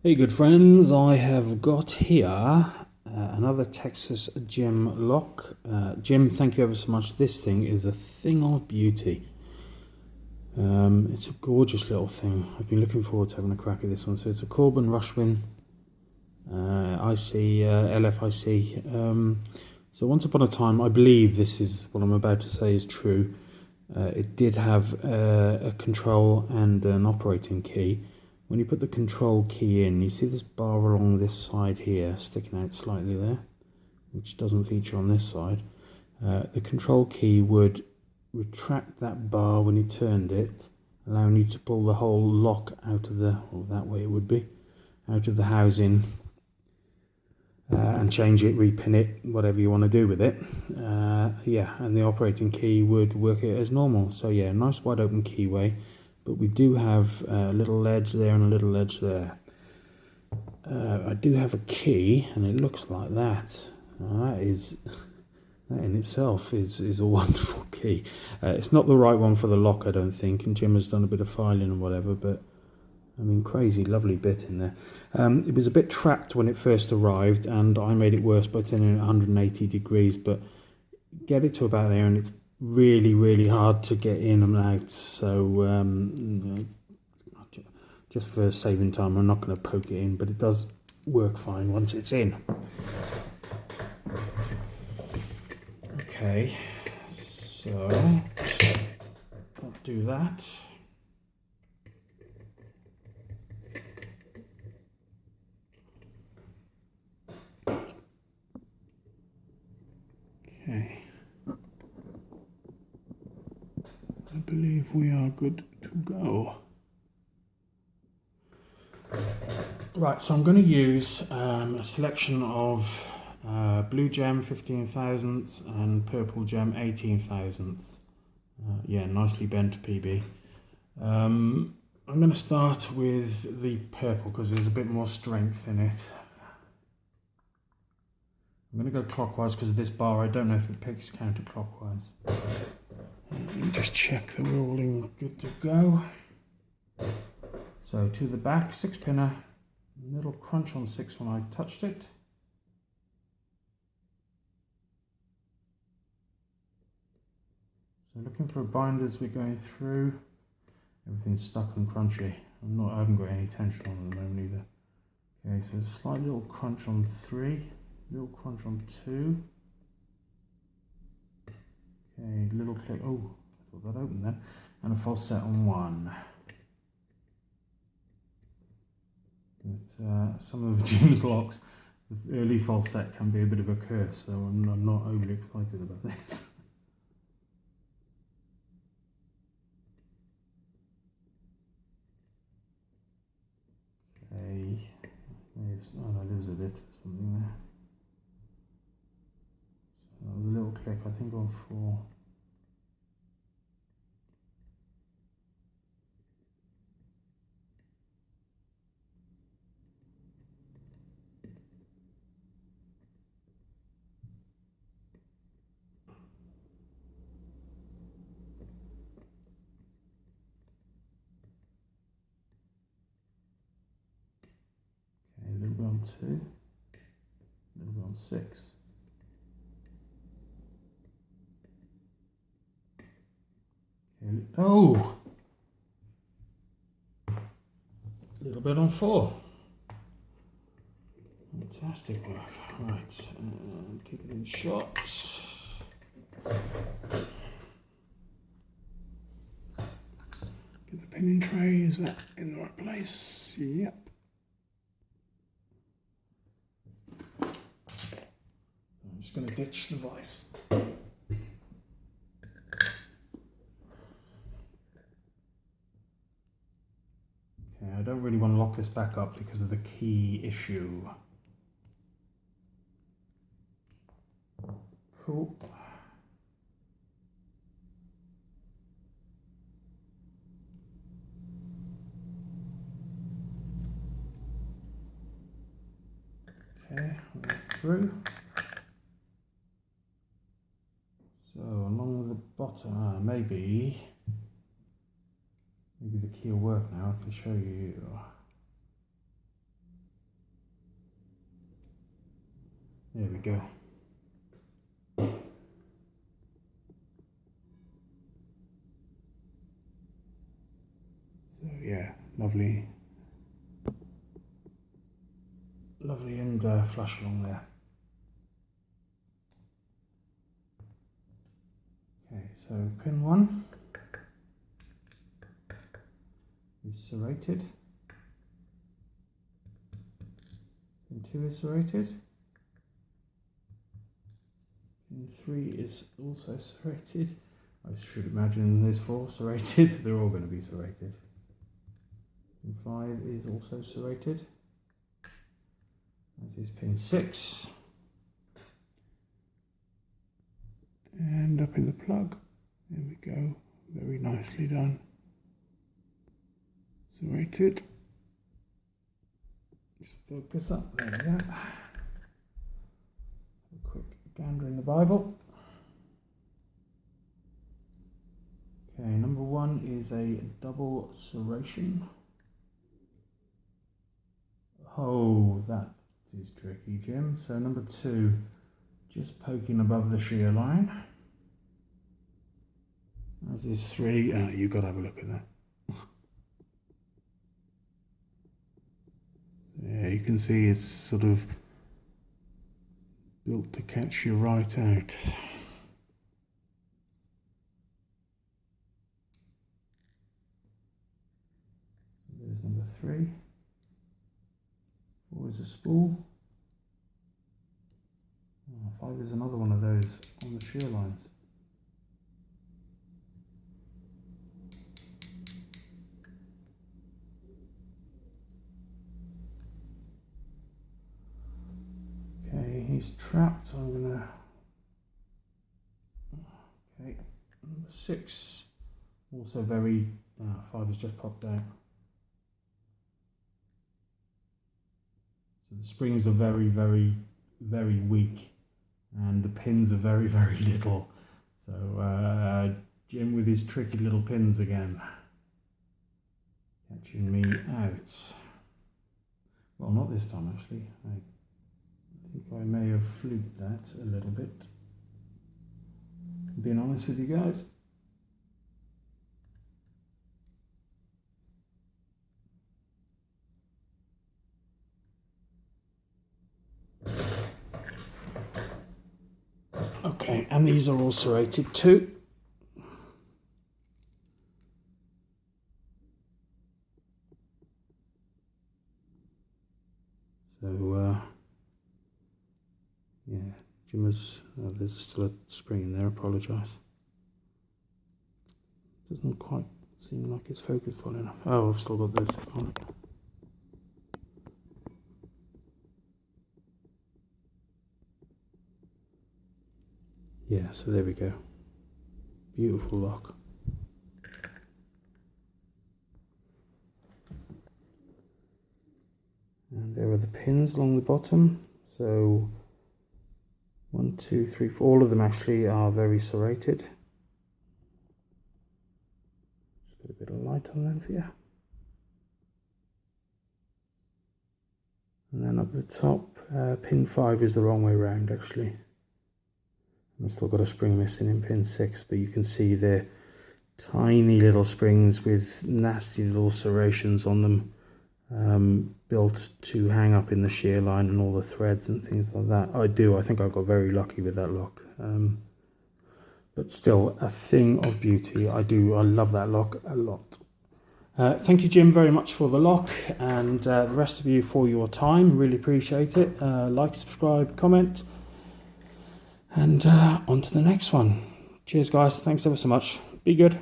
Hey good friends, I have got here another Texas gem lock. Jim, thank you ever so much. This thing is a thing of beauty. It's a gorgeous little thing. I've been looking forward to having a crack at this one. So it's a Corbin Russian LFIC. So once upon a time, I believe this is what I'm about to say is true. It did have a control and an operating key. When you put the control key in, you see this bar along this side here, sticking out slightly there, which doesn't feature on this side. The control key would retract that bar when you turned it, allowing you to pull the whole lock out of the, or that way it would be, out of the housing, and change it, repin it, whatever you want to do with it. Yeah, and the operating key would work it as normal. So yeah, nice wide open keyway. But we do have a little ledge there and a little ledge there. I do have a key, and it looks like that. That in itself is a wonderful key. It's not the right one for the lock, I don't think, and Jim has done a bit of filing and whatever, but I mean, crazy lovely bit in there. It was a bit trapped when it first arrived, and I made it worse by turning it 180 degrees, but get it to about there, and it's really hard to get in and out. So just for saving time, I'm not going to poke it in, but it does work fine once it's in. Okay, so I'll do that. Okay, I believe we are good to go. Right, so I'm going to use a selection of blue gem 15 thousandths and purple gem 18 thousandths. Yeah, nicely bent PB. I'm going to start with the purple because there's a bit more strength in it. I'm going to go clockwise because of this bar. I don't know if it picks counterclockwise. Let me just check that we're all in good to go. So to the back, 6-pinner, little crunch on 6 when I touched it. So looking for a bind as we're going through. Everything's stuck and crunchy. I haven't got any tension on at the moment either. Okay, so a slight little crunch on 3, little crunch on 2. Okay, little click. Oh, I thought that opened then. And a false set on 1. But some of Jim's locks, the early false set can be a bit of a curse, so I'm not overly excited about this. Okay, oh no, there was a bit something there. So that was a little click, I think on 4. Okay, a little bit on 2, a little bit on 6. Okay, oh! A little bit on 4. Fantastic work. Right, and keep it in shot. Get the pinning tray, is that in the right place? Yep. I'm just going to ditch the vise. I don't really want to lock this back up because of the key issue. Cool. Okay, we're through. So along the bottom, maybe the key will work now. I can show you. There we go. So yeah, lovely and flush along there. Okay, so pin 1 is serrated, pin 2 is serrated, pin 3 is also serrated. I should imagine there's 4 serrated. They're all going to be serrated. Pin 5 is also serrated, as is pin 6. And up in the plug, there we go, very nicely done. Serrated. Just focus up, there we go. A quick gander in the Bible. Okay, number 1 is a double serration. Oh, that is tricky, Jim. So number 2, just poking above the shear line. As is 3, you've got to have a look at that. Yeah, you can see it's sort of built to catch you right out. There's number 3. 4 is a spool. 5 is another one of those on the shear lines. Okay, he's trapped, so I'm gonna... Okay, number 6, also very... 5 has just popped out. So the springs are very, very, very weak, and the pins are very, very little. So Jim with his tricky little pins again, catching me out. Well, not this time actually. I think I may have fluked that a little bit, being honest with you guys. Okay, and these are all serrated too. So, yeah, Jim has, there's still a spring in there, I apologise. Doesn't quite seem like it's focused well enough. Oh, I've still got this on it. Yeah, so there we go. Beautiful lock. And there are the pins along the bottom. So 1, 2, 3, 4, all of them actually are very serrated. Just put a bit of light on them for you. And then up the top, pin 5 is the wrong way round actually. I've still got a spring missing in pin 6, but you can see they're tiny little springs with nasty little serrations on them, built to hang up in the shear line and all the threads and things like that. I think I got very lucky with that lock, but still a thing of beauty. I love that lock a lot. Thank you, Jim, very much for the lock, and the rest of you for your time. Really appreciate it. Like, subscribe, comment. And on to the next one. Cheers, guys. Thanks ever so much. Be good.